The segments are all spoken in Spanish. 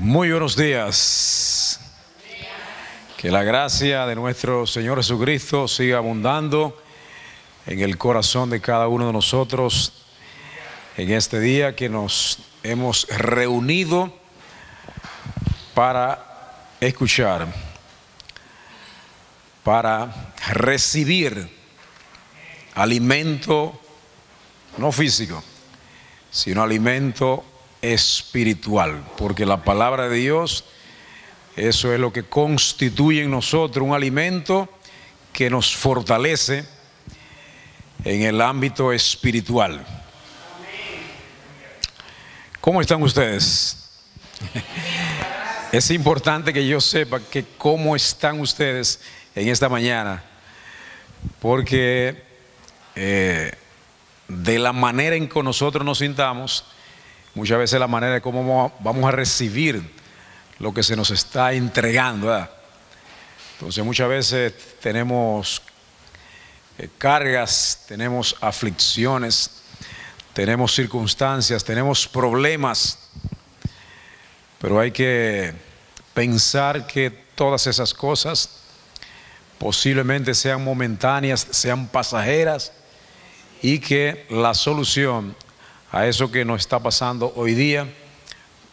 Muy buenos días. Que la gracia de nuestro Señor Jesucristo siga abundando en el corazón de cada uno de nosotros en este día que nos hemos reunido para escuchar, para recibir alimento no físico, sino alimento espiritual, porque la palabra de Dios, eso es lo que constituye en nosotros un alimento que nos fortalece en el ámbito espiritual. ¿Cómo están ustedes? Es importante que yo sepa que cómo están ustedes en esta mañana, porque de la manera en que nosotros nos sintamos, muchas veces la manera de cómo vamos a recibir lo que se nos está entregando, ¿verdad? Entonces muchas veces tenemos cargas, tenemos aflicciones, tenemos circunstancias, tenemos problemas, pero hay que pensar que todas esas cosas posiblemente sean momentáneas, sean pasajeras, y que la solución a eso que nos está pasando hoy día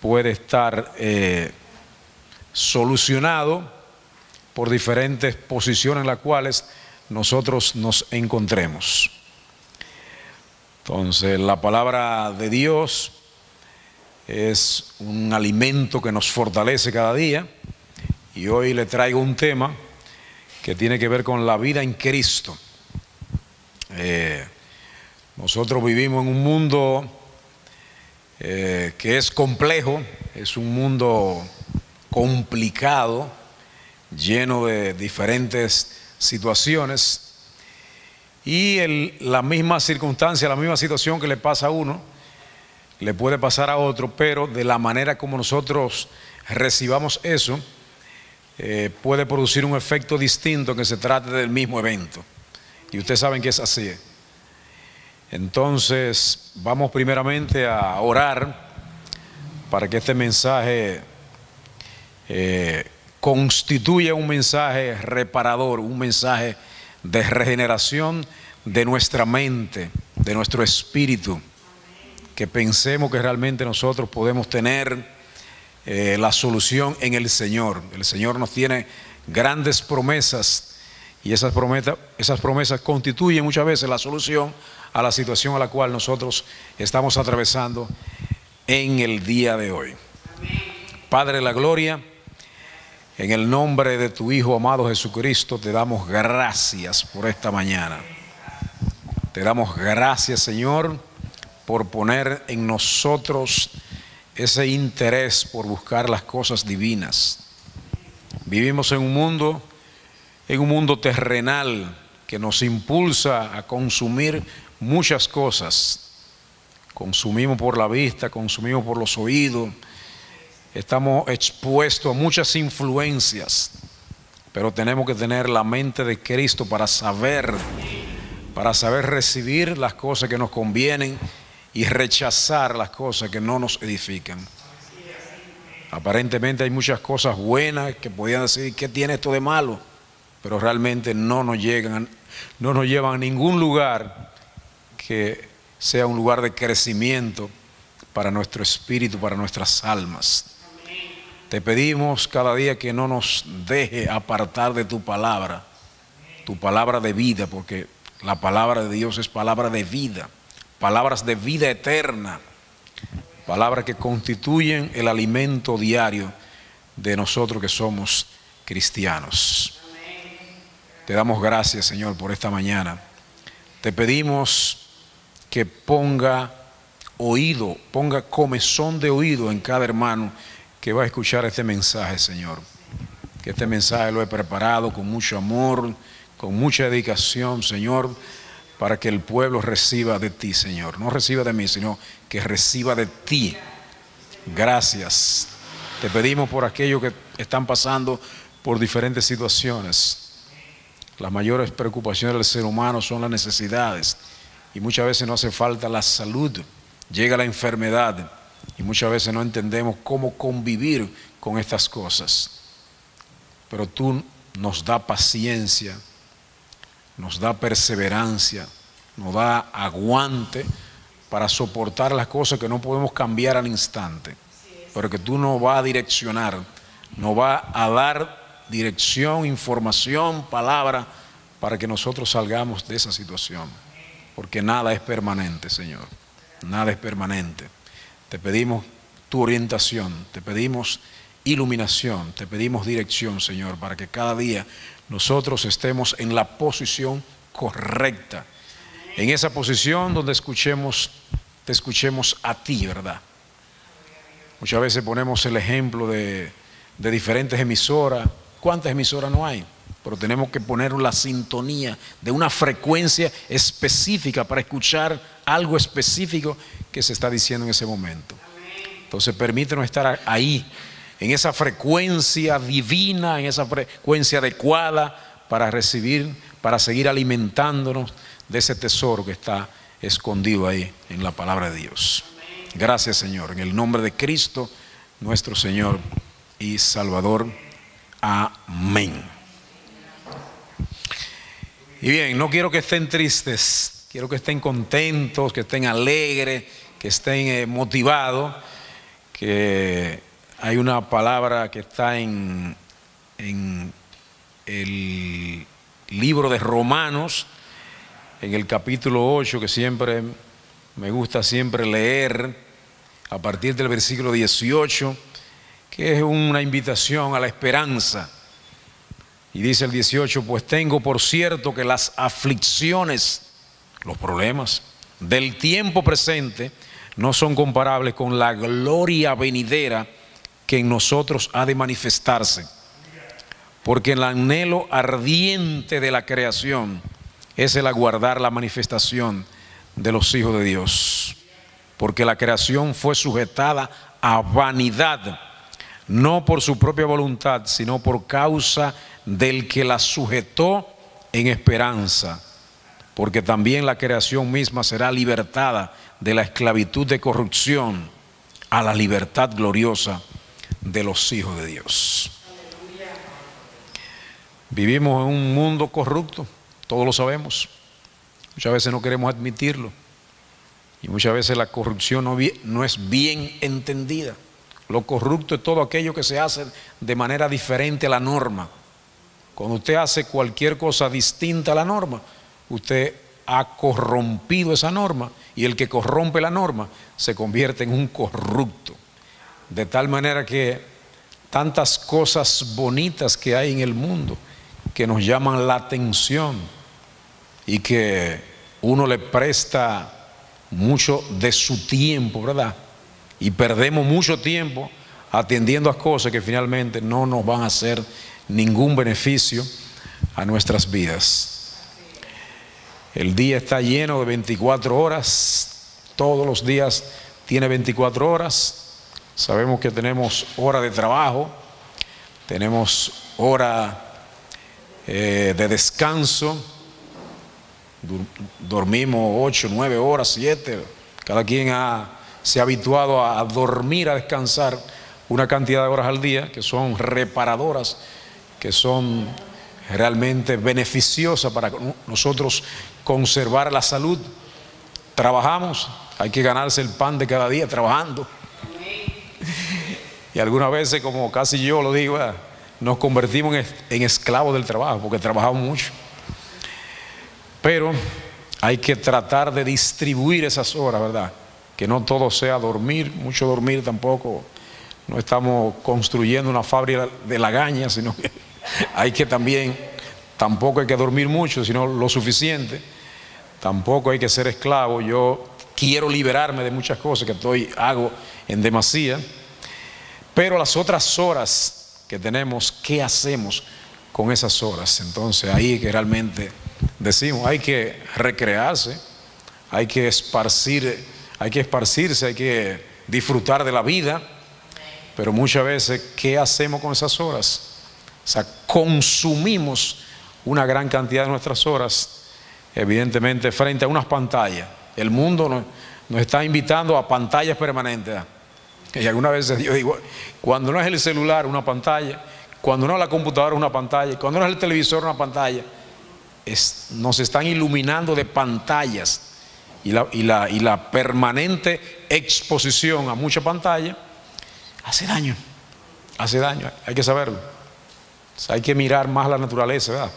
puede estar solucionado por diferentes posiciones en las cuales nosotros nos encontremos. Entonces, la palabra de Dios es un alimento que nos fortalece cada día, y hoy le traigo un tema que tiene que ver con la vida en Cristo. Nosotros vivimos en un mundo que es complejo, es un mundo complicado, lleno de diferentes situaciones, y la misma circunstancia, la misma situación que le pasa a uno, le puede pasar a otro, pero de la manera como nosotros recibamos eso, puede producir un efecto distinto que se trate del mismo evento, y ustedes saben que es así. Entonces vamos primeramente a orar para que este mensaje constituya un mensaje reparador, un mensaje de regeneración de nuestra mente, de nuestro espíritu, que pensemos que realmente nosotros podemos tener la solución en el Señor. El Señor nos tiene grandes promesas, y esas promesas constituyen muchas veces la solución a la situación a la cual nosotros estamos atravesando en el día de hoy. Padre de la gloria, en el nombre de tu Hijo amado Jesucristo, te damos gracias por esta mañana. Te damos gracias, Señor, por poner en nosotros ese interés por buscar las cosas divinas. Vivimos en un mundo terrenal que nos impulsa a consumir muchas cosas. Consumimos por la vista, consumimos por los oídos, estamos expuestos a muchas influencias, pero tenemos que tener la mente de Cristo para saber recibir las cosas que nos convienen y rechazar las cosas que no nos edifican. Aparentemente hay muchas cosas buenas que podían decir, ¿qué tiene esto de malo? Pero realmente no nos llevan a ningún lugar que sea un lugar de crecimiento para nuestro espíritu, para nuestras almas. Te pedimos cada día que no nos deje apartar de tu palabra de vida, porque la palabra de Dios es palabra de vida, palabras de vida eterna, palabras que constituyen el alimento diario de nosotros que somos cristianos. Te damos gracias, Señor, por esta mañana. Te pedimos que ponga comezón de oído en cada hermano que va a escuchar este mensaje, Señor. Que este mensaje lo he preparado con mucho amor, con mucha dedicación, Señor, para que el pueblo reciba de ti, Señor. No reciba de mí, sino que reciba de ti. Gracias. Te pedimos por aquellos que están pasando por diferentes situaciones. Las mayores preocupaciones del ser humano son las necesidades, y muchas veces no hace falta la salud, llega la enfermedad, Y muchas veces no entendemos cómo convivir con estas cosas. Pero tú nos da paciencia, nos da perseverancia, nos da aguante para soportar las cosas que no podemos cambiar al instante. Pero que tú nos vas a direccionar, nos vas a dar dirección, información, palabra, para que nosotros salgamos de esa situación. Porque nada es permanente, Señor. Nada es permanente. Te pedimos tu orientación, te pedimos iluminación, te pedimos dirección, Señor, para que cada día nosotros estemos en la posición correcta. En esa posición donde te escuchemos a ti, ¿verdad? Muchas veces ponemos el ejemplo de diferentes emisoras. ¿Cuántas emisoras no hay? Pero tenemos que poner la sintonía de una frecuencia específica para escuchar algo específico que se está diciendo en ese momento. Entonces permítenos estar ahí, en esa frecuencia divina, en esa frecuencia adecuada para recibir, para seguir alimentándonos de ese tesoro que está escondido ahí en la palabra de Dios. Gracias, Señor, en el nombre de Cristo, nuestro Señor y Salvador. Amén. Y bien, no quiero que estén tristes, quiero que estén contentos, que estén alegres, que estén motivados, que hay una palabra que está en el libro de Romanos, en el capítulo 8, que siempre me gusta leer a partir del versículo 18, que es una invitación a la esperanza. Y dice el 18, pues tengo por cierto que las aflicciones, los problemas del tiempo presente no son comparables con la gloria venidera que en nosotros ha de manifestarse. Porque el anhelo ardiente de la creación es el aguardar la manifestación de los hijos de Dios. Porque la creación fue sujetada a vanidad, no por su propia voluntad, sino por causa del que la sujetó en esperanza. Porque también la creación misma será libertada de la esclavitud de corrupción a la libertad gloriosa de los hijos de Dios. Vivimos en un mundo corrupto, todos lo sabemos. Muchas veces no queremos admitirlo. Y muchas veces la corrupción no es bien entendida. Lo corrupto es todo aquello que se hace de manera diferente a la norma. Cuando usted hace cualquier cosa distinta a la norma, usted ha corrompido esa norma, y el que corrompe la norma se convierte en un corrupto. De tal manera que tantas cosas bonitas que hay en el mundo que nos llaman la atención y que uno le presta mucho de su tiempo, ¿verdad? Y perdemos mucho tiempo atendiendo a cosas que finalmente no nos van a hacer ningún beneficio a nuestras vidas. El día está lleno de 24 horas, todos los días tiene 24 horas. Sabemos que tenemos hora de trabajo, tenemos hora de descanso, dormimos 8, 9 horas, 7, cada quien se ha habituado a dormir, a descansar una cantidad de horas al día que son reparadoras, que son realmente beneficiosas para nosotros conservar la salud. Trabajamos, hay que ganarse el pan de cada día trabajando. Y algunas veces, como casi yo lo digo, nos convertimos en esclavos del trabajo porque trabajamos mucho. Pero hay que tratar de distribuir esas horas, ¿verdad? Que no todo sea dormir, mucho dormir tampoco. No estamos construyendo una fábrica de lagañas, sino que hay que tampoco hay que dormir mucho, sino lo suficiente. Tampoco hay que ser esclavo. Yo quiero liberarme de muchas cosas que hago en demasía. Pero las otras horas que tenemos, ¿qué hacemos con esas horas? Entonces ahí que realmente decimos, hay que recrearse, hay que esparcirse, hay que disfrutar de la vida. Pero muchas veces, ¿qué hacemos con esas horas? O sea, consumimos una gran cantidad de nuestras horas, evidentemente, frente a unas pantallas. El mundo nos está invitando a pantallas permanentes. Y algunas veces yo digo, cuando no es el celular, una pantalla, cuando no es la computadora, una pantalla, cuando no es el televisor, una pantalla, nos están iluminando de pantallas, y la permanente exposición a mucha pantalla hace daño, hay que saberlo. O sea, hay que mirar más la naturaleza, ¿verdad?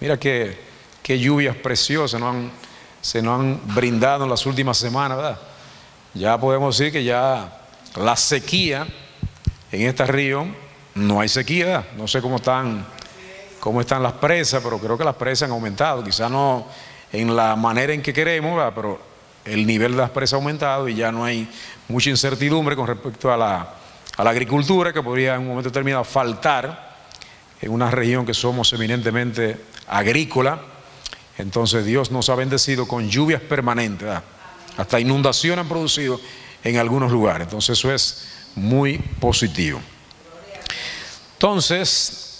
Mira qué lluvias preciosas se nos han brindado en las últimas semanas, ¿verdad? Ya podemos decir que ya la sequía en esta región, no hay sequía, ¿verdad? No sé cómo están las presas, pero creo que las presas han aumentado, quizás no en la manera en que queremos, ¿verdad? Pero el nivel de las presas ha aumentado y ya no hay mucha incertidumbre con respecto a la agricultura, que podría en un momento determinado faltar en una región que somos eminentemente agrícola. Entonces Dios nos ha bendecido con lluvias permanentes, ¿verdad? Hasta inundaciones han producido en algunos lugares. Entonces eso es muy positivo. Entonces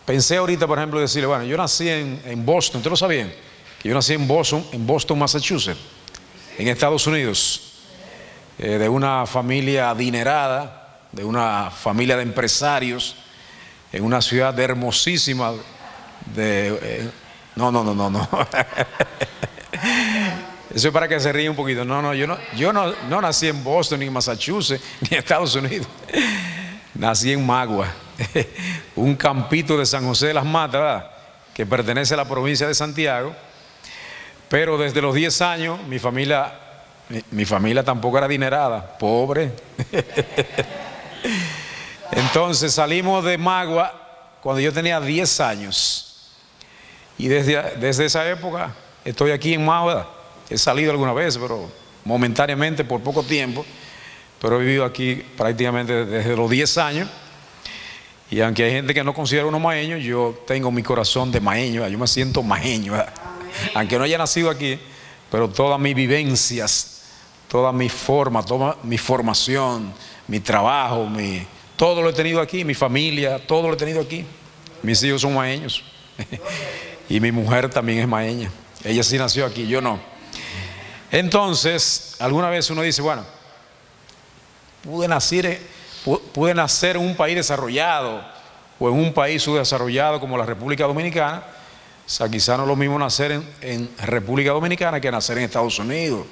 pensé ahorita, por ejemplo, decirle, bueno, yo nací en Boston, ¿ustedes lo sabían? Que yo nací en Boston, Massachusetts, en Estados Unidos, de una familia adinerada, de una familia de empresarios, en una ciudad hermosísima no. Eso es para que se ríe un poquito. Yo no nací en Boston, ni en Massachusetts, ni en Estados Unidos. Nací en Magua, un campito de San José de las Matas, ¿verdad?, que pertenece a la provincia de Santiago. Pero desde los 10 años mi familia tampoco era adinerada, pobre. Entonces salimos de Magua cuando yo tenía 10 años. Y desde esa época estoy aquí en Magua. He salido alguna vez, pero momentáneamente, por poco tiempo. Pero he vivido aquí prácticamente desde los 10 años. Y aunque hay gente que no considera uno maeño, yo tengo mi corazón de maeño, yo me siento maeño, aunque no haya nacido aquí, pero todas mis vivencias, toda mi forma, toda mi formación, mi trabajo, todo lo he tenido aquí, mi familia, todo lo he tenido aquí. Mis hijos son maeños y mi mujer también es maeña. Ella sí nació aquí, yo no. Entonces, alguna vez uno dice, bueno, pude nacer en un país desarrollado o en un país subdesarrollado como la República Dominicana. O sea, quizá no es lo mismo nacer en República Dominicana que nacer en Estados Unidos,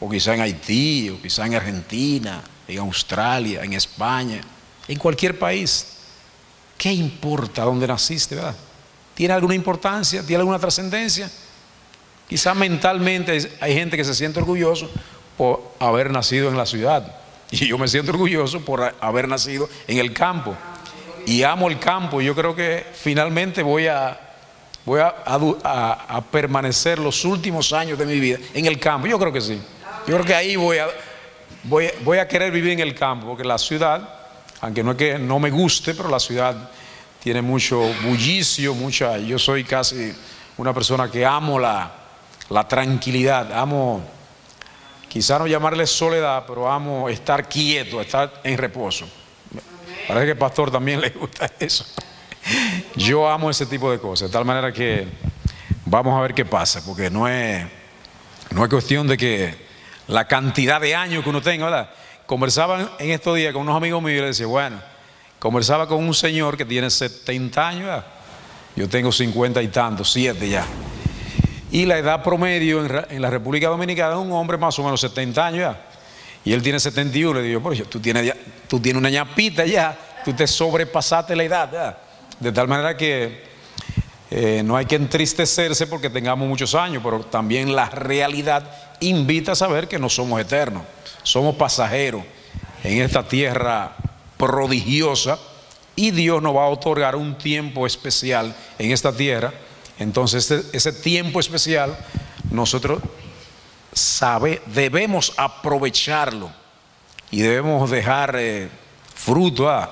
o quizá en Haití, o quizá en Argentina, en Australia, en España, en cualquier país. ¿Qué importa dónde naciste, verdad? ¿Tiene alguna importancia? ¿Tiene alguna trascendencia? Quizá mentalmente hay gente que se siente orgulloso por haber nacido en la ciudad. Y yo me siento orgulloso por haber nacido en el campo. Y amo el campo. Yo creo que finalmente voy a permanecer los últimos años de mi vida en el campo. Yo creo que sí. Yo creo que ahí voy a querer vivir en el campo, porque la ciudad, aunque no es que no me guste, pero la ciudad tiene mucho bullicio, yo soy casi una persona que amo la tranquilidad, amo, quizá no llamarle soledad, pero amo estar quieto, estar en reposo. Parece que al pastor también le gusta eso. Yo amo ese tipo de cosas, de tal manera que vamos a ver qué pasa, porque no es cuestión de que la cantidad de años que uno tenga, ¿verdad? Conversaba en estos días con unos amigos míos y les decía, bueno, conversaba con un señor que tiene 70 años, ¿verdad? Yo tengo 50 y tantos, 7 ya. Y la edad promedio en la República Dominicana es un hombre más o menos 70 años ya. Y él tiene 71. Le digo, pero tú tienes una ñapita ya, tú te sobrepasaste la edad ya. De tal manera que no hay que entristecerse porque tengamos muchos años, pero también la realidad invita a saber que no somos eternos, somos pasajeros en esta tierra prodigiosa, y Dios nos va a otorgar un tiempo especial en esta tierra. Entonces ese tiempo especial nosotros debemos aprovecharlo y debemos dejar fruto.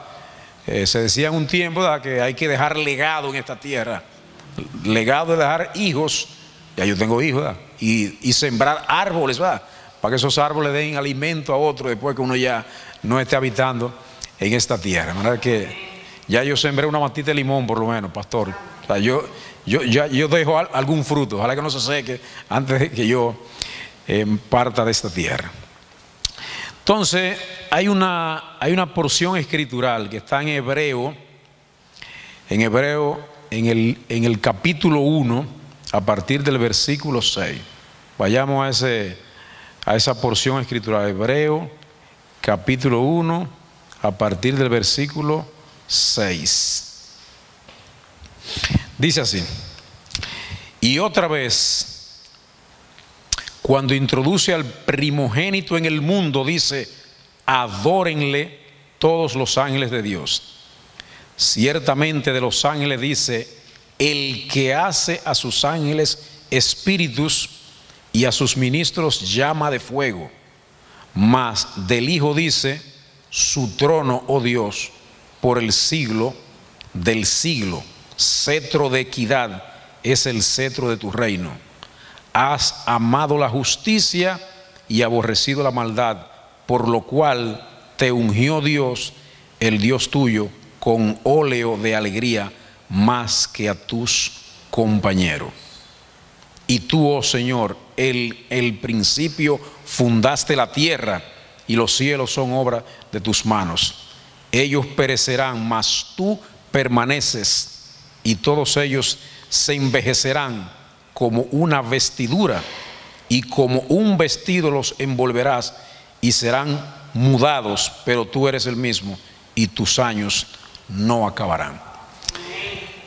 Se decía en un tiempo, ¿verdad?, que hay que dejar legado en esta tierra. Legado de dejar hijos, ya yo tengo hijos, ¿verdad?, y sembrar árboles, ¿verdad?, para que esos árboles den alimento a otros después que uno ya no esté habitando en esta tierra. De manera que ya yo sembré una matita de limón por lo menos, pastor. O sea, yo dejo algún fruto, ojalá que no se seque antes de que yo parta de esta tierra. Entonces, hay una porción escritural que está en Hebreo, en el capítulo 1, a partir del versículo 6. Vayamos a esa porción escritural. Hebreo, capítulo 1, a partir del versículo 6. Dice así: y otra vez, cuando introduce al primogénito en el mundo, dice: adórenle todos los ángeles de Dios. Ciertamente de los ángeles dice: el que hace a sus ángeles espíritus y a sus ministros llama de fuego. Mas del Hijo dice: su trono, oh Dios, por el siglo del siglo. Cetro de equidad es el cetro de tu reino. Has amado la justicia y aborrecido la maldad, por lo cual te ungió Dios, el Dios tuyo, con óleo de alegría más que a tus compañeros. Y tú, oh Señor, el principio fundaste la tierra, y los cielos son obra de tus manos. Ellos perecerán, mas tú permaneces, y todos ellos se envejecerán como una vestidura, y como un vestido los envolverás, y serán mudados, pero tú eres el mismo, y tus años no acabarán.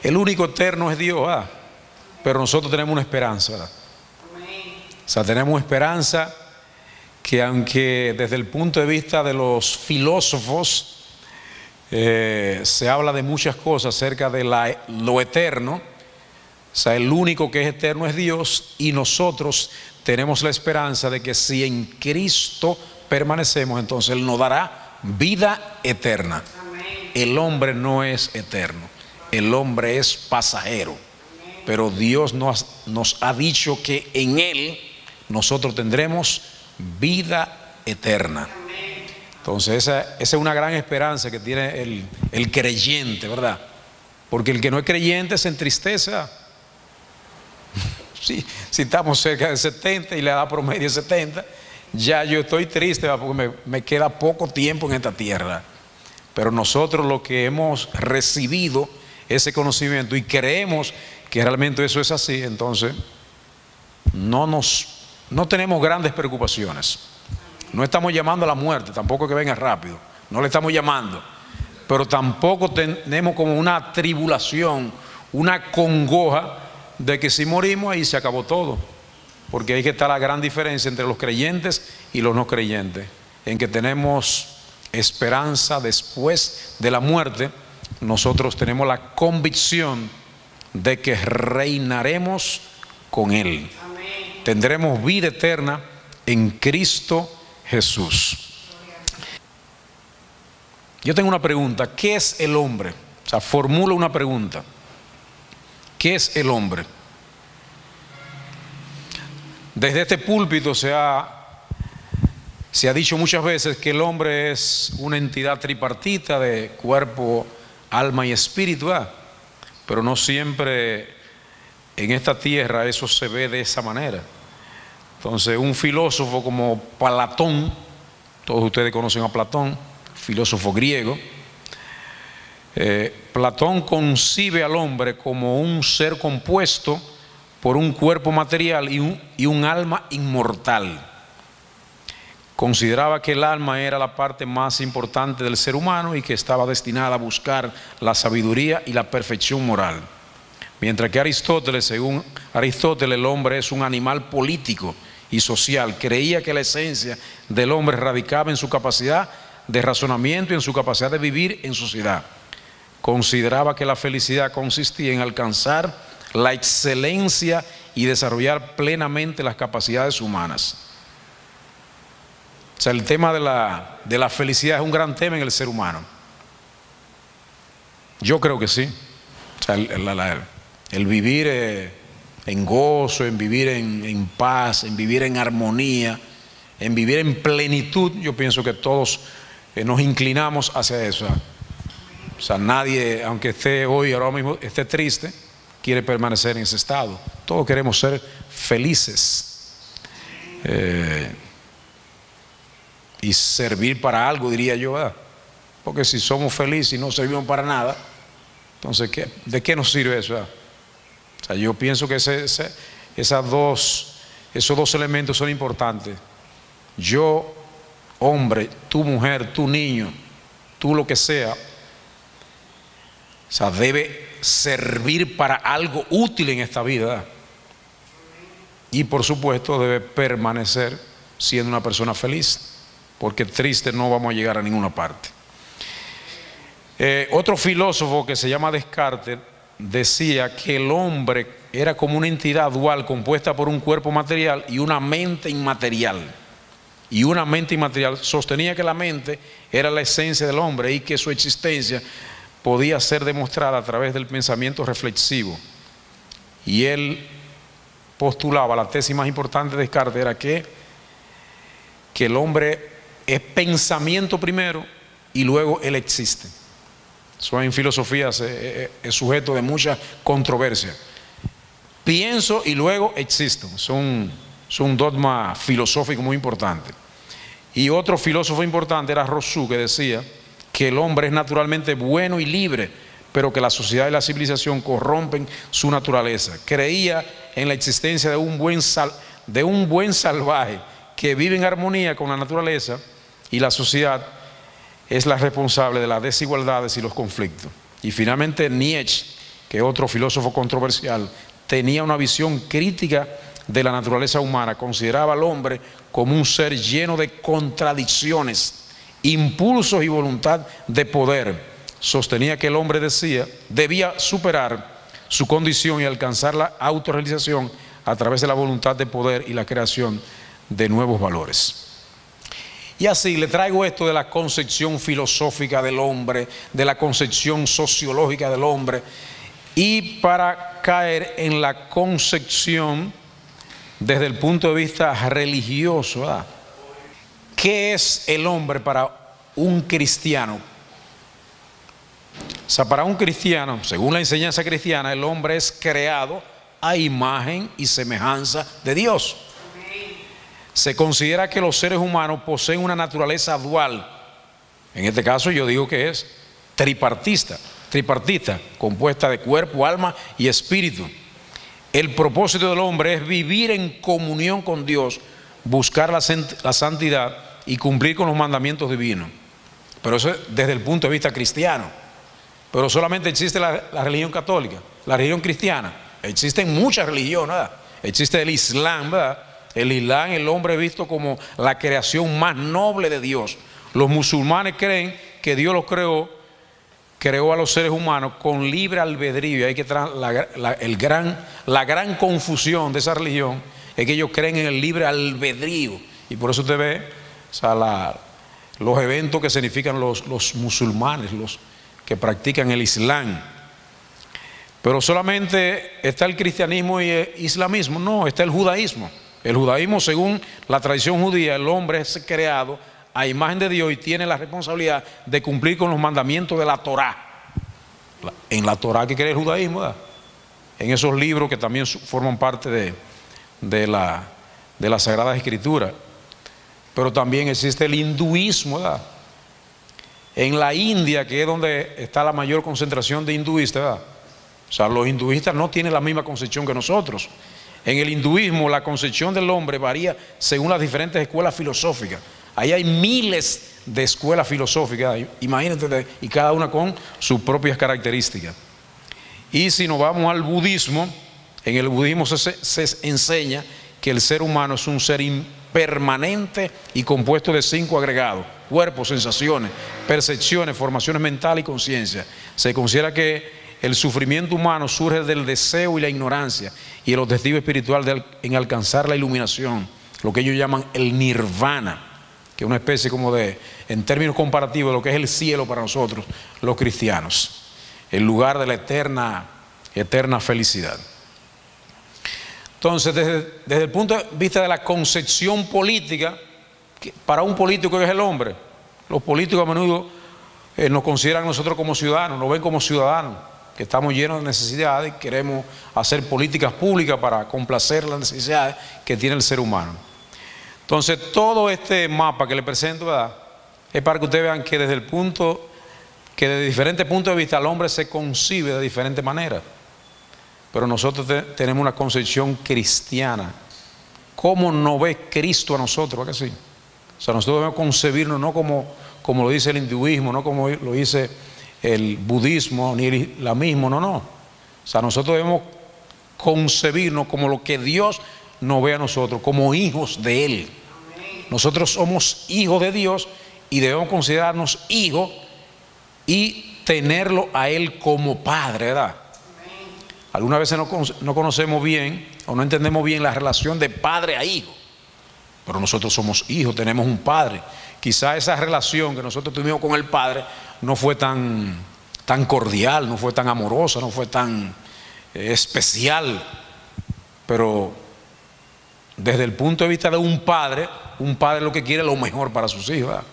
El único eterno es Dios, ¿verdad? Pero nosotros tenemos una esperanza, ¿verdad? O sea, tenemos esperanza que, aunque desde el punto de vista de los filósofos se habla de muchas cosas acerca de lo eterno, o sea, el único que es eterno es Dios, y nosotros tenemos la esperanza de que si en Cristo permanecemos, entonces Él nos dará vida eterna. El hombre no es eterno, el hombre es pasajero, pero Dios nos ha dicho que en Él nosotros tendremos vida eterna. Entonces esa es una gran esperanza que tiene el creyente, ¿verdad? Porque el que no es creyente se entristece. Si estamos cerca de 70 y la edad promedio es 70, ya yo estoy triste, ¿verdad? Porque me queda poco tiempo en esta tierra. Pero nosotros, los que hemos recibido ese conocimiento y creemos que realmente eso es así, entonces no tenemos grandes preocupaciones. No estamos llamando a la muerte, tampoco que venga rápido, no le estamos llamando, pero tampoco tenemos como una tribulación, una congoja de que si morimos ahí se acabó todo, porque ahí que está la gran diferencia entre los creyentes y los no creyentes, en que tenemos esperanza después de la muerte. Nosotros tenemos la convicción de que reinaremos con Él. Amén. Tendremos vida eterna en Cristo Jesús. Yo tengo una pregunta: ¿qué es el hombre? O sea, formulo una pregunta: ¿qué es el hombre? Desde este púlpito se ha dicho muchas veces que el hombre es una entidad tripartita de cuerpo, alma y espíritu, ¿verdad? Pero no siempre en esta tierra eso se ve de esa manera. Entonces, un filósofo como Platón, todos ustedes conocen a Platón, filósofo griego, Platón concibe al hombre como un ser compuesto por un cuerpo material y un alma inmortal. Consideraba que el alma era la parte más importante del ser humano y que estaba destinada a buscar la sabiduría y la perfección moral. Mientras que Aristóteles, según Aristóteles, el hombre es un animal político y social. Creía que la esencia del hombre radicaba en su capacidad de razonamiento y en su capacidad de vivir en sociedad. Consideraba que la felicidad consistía en alcanzar la excelencia y desarrollar plenamente las capacidades humanas. O sea, el tema de la felicidad es un gran tema en el ser humano. Yo creo que sí. O sea, el vivir en gozo, en vivir en paz, en vivir en armonía, en vivir en plenitud, yo pienso que todos nos inclinamos hacia eso. O sea, nadie, aunque esté hoy, ahora mismo, esté triste, quiere permanecer en ese estado. Todos queremos ser felices. y servir para algo, diría yo, ¿verdad? Porque si somos felices y no servimos para nada, entonces ¿de qué nos sirve eso? ¿Verdad? O sea, yo pienso que esos dos elementos son importantes. Yo, hombre, tú mujer, tú niño, tú lo que sea, o sea, debe servir para algo útil en esta vida, ¿verdad? Y por supuesto debe permanecer siendo una persona feliz, porque triste no vamos a llegar a ninguna parte. Otro filósofo que se llama Descartes decía que el hombre era como una entidad dual compuesta por un cuerpo material y una mente inmaterial. Y una mente inmaterial. Sostenía que la mente era la esencia del hombre y que su existencia podía ser demostrada a través del pensamiento reflexivo. Y él postulaba, la tesis más importante de Descartes era que el hombre es pensamiento primero y luego él existe. Eso en filosofía es sujeto de mucha controversia. Pienso y luego existo. Es un dogma filosófico muy importante. Y otro filósofo importante era Rousseau, que decía que el hombre es naturalmente bueno y libre, pero que la sociedad y la civilización corrompen su naturaleza. Creía en la existencia de un buen salvaje que vive en armonía con la naturaleza, y la sociedad es la responsable de las desigualdades y los conflictos. Y finalmente Nietzsche, que es otro filósofo controversial, tenía una visión crítica de la naturaleza humana. Consideraba al hombre como un ser lleno de contradicciones, impulsos y voluntad de poder. Sostenía que el hombre debía superar su condición y alcanzar la autorrealización a través de la voluntad de poder y la creación de nuevos valores. Y así le traigo esto de la concepción filosófica del hombre, de la concepción sociológica del hombre, y para caer en la concepción desde el punto de vista religioso, ¿verdad? ¿Qué es el hombre para un cristiano? O sea, para un cristiano, según la enseñanza cristiana, el hombre es creado a imagen y semejanza de Dios. Se considera que los seres humanos poseen una naturaleza dual. En este caso yo digo que es tripartita, compuesta de cuerpo, alma y espíritu. El propósito del hombre es vivir en comunión con Dios, buscar la santidad y cumplir con los mandamientos divinos. Pero eso es desde el punto de vista cristiano. Pero solamente existe la religión católica, la religión cristiana. Existen muchas religiones, ¿verdad? Existe el Islam, ¿verdad? El Islam, el hombre es visto como la creación más noble de Dios. Los musulmanes creen que Dios los creó a los seres humanos con libre albedrío. Y hay que la gran confusión de esa religión es que ellos creen en el libre albedrío. Y por eso usted ve, o sea, los eventos que significan los musulmanes, los que practican el Islam. Pero solamente está el cristianismo y el islamismo. No, está el judaísmo. El judaísmo, según la tradición judía, el hombre es creado a imagen de Dios y tiene la responsabilidad de cumplir con los mandamientos de la Torá. En la Torá que cree el judaísmo, ¿verdad? En esos libros que también forman parte de la Sagrada Escritura. Pero también existe el hinduismo, ¿verdad? En la India, que es donde está la mayor concentración de hinduistas, ¿verdad? O sea, los hinduistas no tienen la misma concepción que nosotros. En el hinduismo la concepción del hombre varía según las diferentes escuelas filosóficas. Ahí hay miles de escuelas filosóficas, imagínate, y cada una con sus propias características. Y si nos vamos al budismo, en el budismo se enseña que el ser humano es un ser impermanente y compuesto de 5 agregados: cuerpo, sensaciones, percepciones, formaciones mentales y conciencia. Se considera que el sufrimiento humano surge del deseo y la ignorancia y el objetivo espiritual en alcanzar la iluminación, lo que ellos llaman el nirvana, que es una especie como en términos comparativos, de lo que es el cielo para nosotros, los cristianos, el lugar de la eterna felicidad. Entonces, desde el punto de vista de la concepción política, para un político que es el hombre, los políticos a menudo nos consideran a nosotros como ciudadanos, nos ven como ciudadanos, que estamos llenos de necesidades y queremos hacer políticas públicas para complacer las necesidades que tiene el ser humano. Entonces, todo este mapa que le presento, ¿verdad?, es para que ustedes vean que desde diferentes puntos de vista el hombre se concibe de diferentes maneras. Pero nosotros tenemos una concepción cristiana. ¿Cómo nos ve Cristo a nosotros? ¿Verdad que sí? O sea, nosotros debemos concebirnos no como lo dice el hinduismo, no como lo dice el budismo, ni el islamismo, no. O sea, nosotros debemos concebirnos como lo que Dios nos ve a nosotros, como hijos de Él. Nosotros somos hijos de Dios y debemos considerarnos hijos y tenerlo a Él como Padre, ¿verdad? Algunas veces no conocemos bien o no entendemos bien la relación de padre a hijo, pero nosotros somos hijos, tenemos un padre. Quizá esa relación que nosotros tuvimos con el Padre no fue tan cordial, no fue tan amorosa, no fue tan especial, pero desde el punto de vista de un padre lo que quiere es lo mejor para sus hijos, ¿verdad?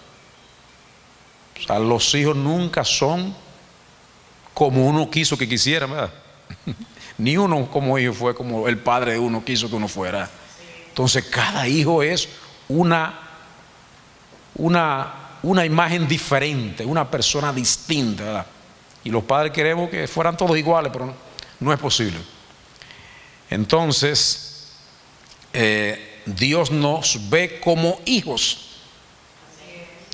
O sea, los hijos nunca son como uno quiso que quisieran, ¿verdad? Ni uno como hijo fue como el padre de uno quiso que uno fuera. Entonces cada hijo es una imagen diferente, una persona distinta, ¿verdad? Y los padres queremos que fueran todos iguales, pero no es posible. Entonces Dios nos ve como hijos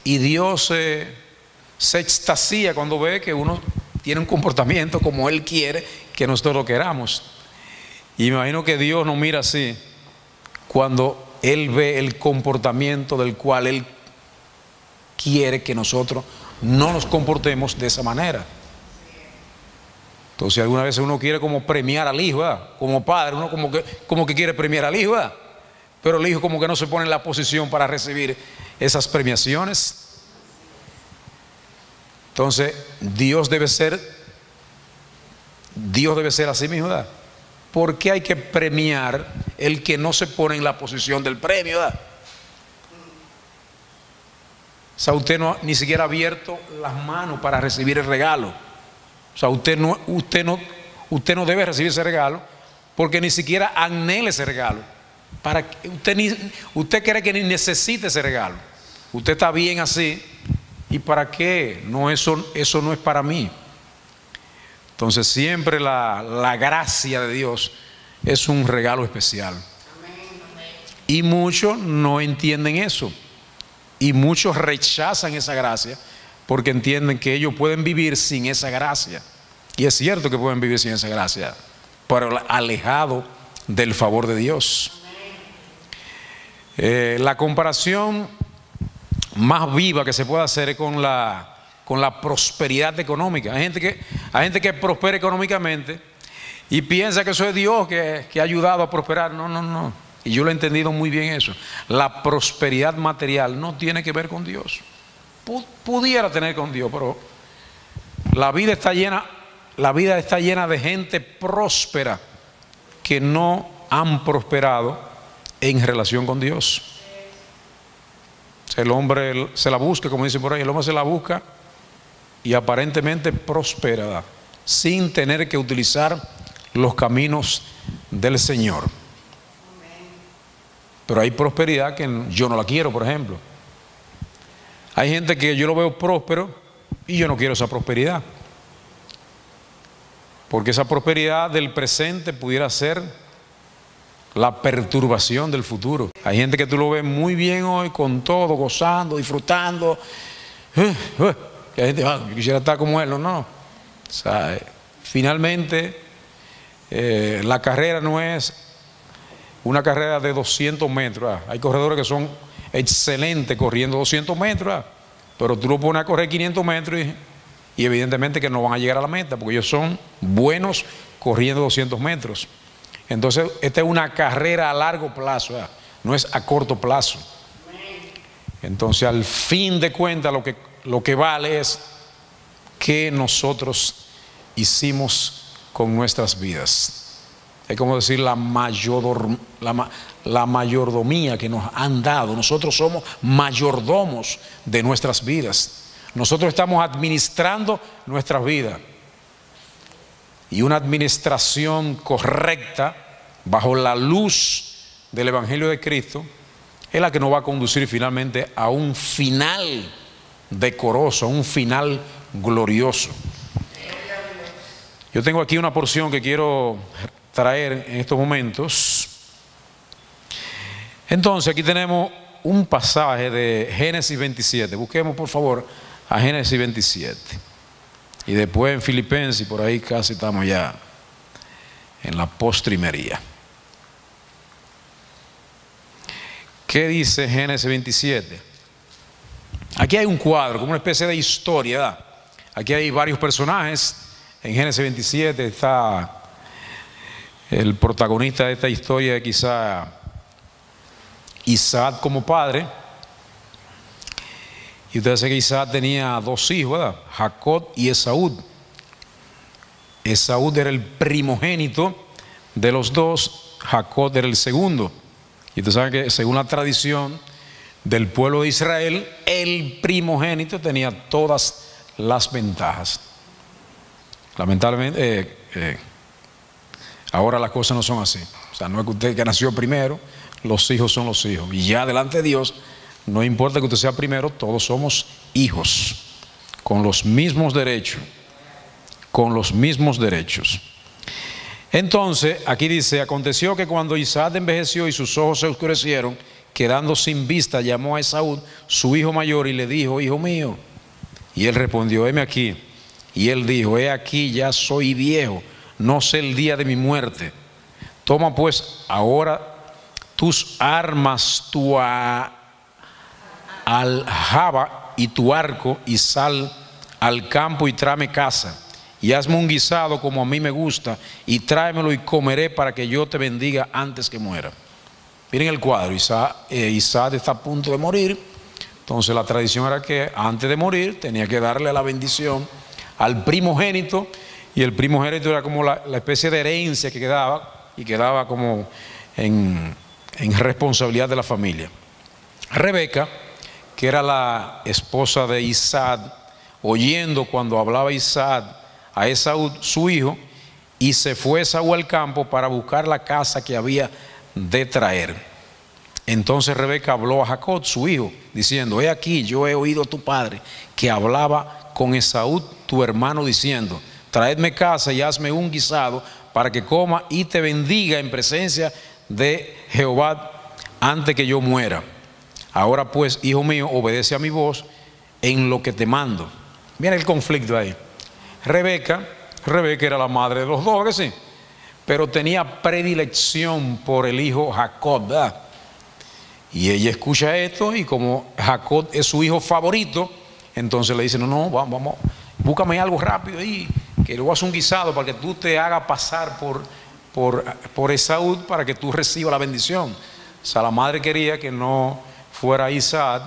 y Dios se extasía cuando ve que uno tiene un comportamiento como Él quiere que nosotros lo queramos. Y me imagino que Dios nos mira así cuando Él ve el comportamiento del cual Él quiere que nosotros no nos comportemos de esa manera. Entonces alguna vez uno quiere como premiar al hijo, ¿verdad? Como padre, uno como que quiere premiar al hijo, ¿verdad? Pero el hijo como que no se pone en la posición para recibir esas premiaciones. Entonces Dios debe ser así mismo, ¿verdad? ¿Por qué hay que premiar el que no se pone en la posición del premio, ¿verdad? O sea, usted ni siquiera ha abierto las manos para recibir el regalo. O sea, usted no debe recibir ese regalo porque ni siquiera anhela ese regalo. Usted cree que ni necesita ese regalo. Usted está bien así. ¿Y para qué? No, eso no es para mí. Entonces siempre la gracia de Dios es un regalo especial. Y muchos no entienden eso. Y muchos rechazan esa gracia porque entienden que ellos pueden vivir sin esa gracia. Y es cierto que pueden vivir sin esa gracia, pero alejado del favor de Dios. La comparación más viva que se puede hacer es con la prosperidad económica. Hay gente que prospera económicamente y piensa que eso es Dios que ha ayudado a prosperar. No. Y yo lo he entendido muy bien eso. La prosperidad material no tiene que ver con Dios. Pudiera tener con Dios, pero la vida está llena de gente próspera que no han prosperado en relación con Dios. El hombre se la busca, como dicen por ahí, el hombre se la busca y aparentemente prospera sin tener que utilizar los caminos del Señor. Pero hay prosperidad que yo no la quiero, por ejemplo. Hay gente que yo lo veo próspero y yo no quiero esa prosperidad. Porque esa prosperidad del presente pudiera ser la perturbación del futuro. Hay gente que tú lo ves muy bien hoy, con todo, gozando, disfrutando. Y hay gente, yo quisiera estar como él. No. O sea, finalmente la carrera no es una carrera de 200 metros. Hay corredores que son excelentes corriendo 200 metros, pero tú lo pones a correr 500 metros y evidentemente que no van a llegar a la meta porque ellos son buenos corriendo 200 metros. Entonces esta es una carrera a largo plazo, no es a corto plazo. Entonces al fin de cuentas lo que vale es qué nosotros hicimos con nuestras vidas. Es como decir la mayordomía que nos han dado. Nosotros somos mayordomos de nuestras vidas. Nosotros estamos administrando nuestras vidas. Y una administración correcta bajo la luz del Evangelio de Cristo es la que nos va a conducir finalmente a un final decoroso, a un final glorioso. Yo tengo aquí una porción que quiero traer en estos momentos. Entonces aquí tenemos un pasaje de Génesis 27. Busquemos por favor a Génesis 27. Y después en Filipenses, y por ahí casi estamos ya en la postrimería. ¿Qué dice Génesis 27? Aquí hay un cuadro, como una especie de historia, ¿verdad? Aquí hay varios personajes. En Génesis 27 está el protagonista de esta historia, quizá Isaac como padre. Y ustedes saben que Isaac tenía dos hijos, ¿verdad? Jacob y Esaú. Esaú era el primogénito de los dos, Jacob era el segundo. Y ustedes saben que según la tradición del pueblo de Israel, el primogénito tenía todas las ventajas. Lamentablemente, ahora las cosas no son así. O sea, no es que usted que nació primero, los hijos son los hijos. Y ya delante de Dios, no importa que usted sea primero, todos somos hijos, con los mismos derechos. Con los mismos derechos. Entonces, aquí dice, aconteció que cuando Isaac envejeció y sus ojos se oscurecieron, quedando sin vista, llamó a Esaú, su hijo mayor, y le dijo, hijo mío. Y él respondió, heme aquí. Y él dijo, he aquí, ya soy viejo, no sé el día de mi muerte. Toma pues ahora tus armas, tu aljaba y tu arco, y sal al campo y tráeme caza. Y hazme un guisado como a mí me gusta, y tráemelo y comeré para que yo te bendiga antes que muera. Miren el cuadro, Isaac está a punto de morir. Entonces la tradición era que antes de morir tenía que darle la bendición al primogénito, y el primogénito era como la especie de herencia que quedaba, y quedaba como en responsabilidad de la familia. Rebeca, que era la esposa de Isaac, oyendo cuando hablaba Isaac a Esaú, su hijo, y se fue Esaú al campo para buscar la caza que había de traer. Entonces Rebeca habló a Jacob, su hijo, diciendo, he aquí, yo he oído a tu padre que hablaba con Esaú, tu hermano, diciendo, traedme caza y hazme un guisado para que coma y te bendiga en presencia de Jehová antes que yo muera. Ahora pues, hijo mío, obedece a mi voz en lo que te mando. Mira el conflicto ahí. Rebeca era la madre de los dos, ¿que sí? Pero tenía predilección por el hijo Jacob, ¿verdad? Y ella escucha esto, y como Jacob es su hijo favorito, entonces le dice, no, vamos, búscame algo rápido ahí, que le voy a hacer un guisado para que tú te hagas pasar por Esaú, para que tú recibas la bendición. O sea, la madre quería que no fuera Isaac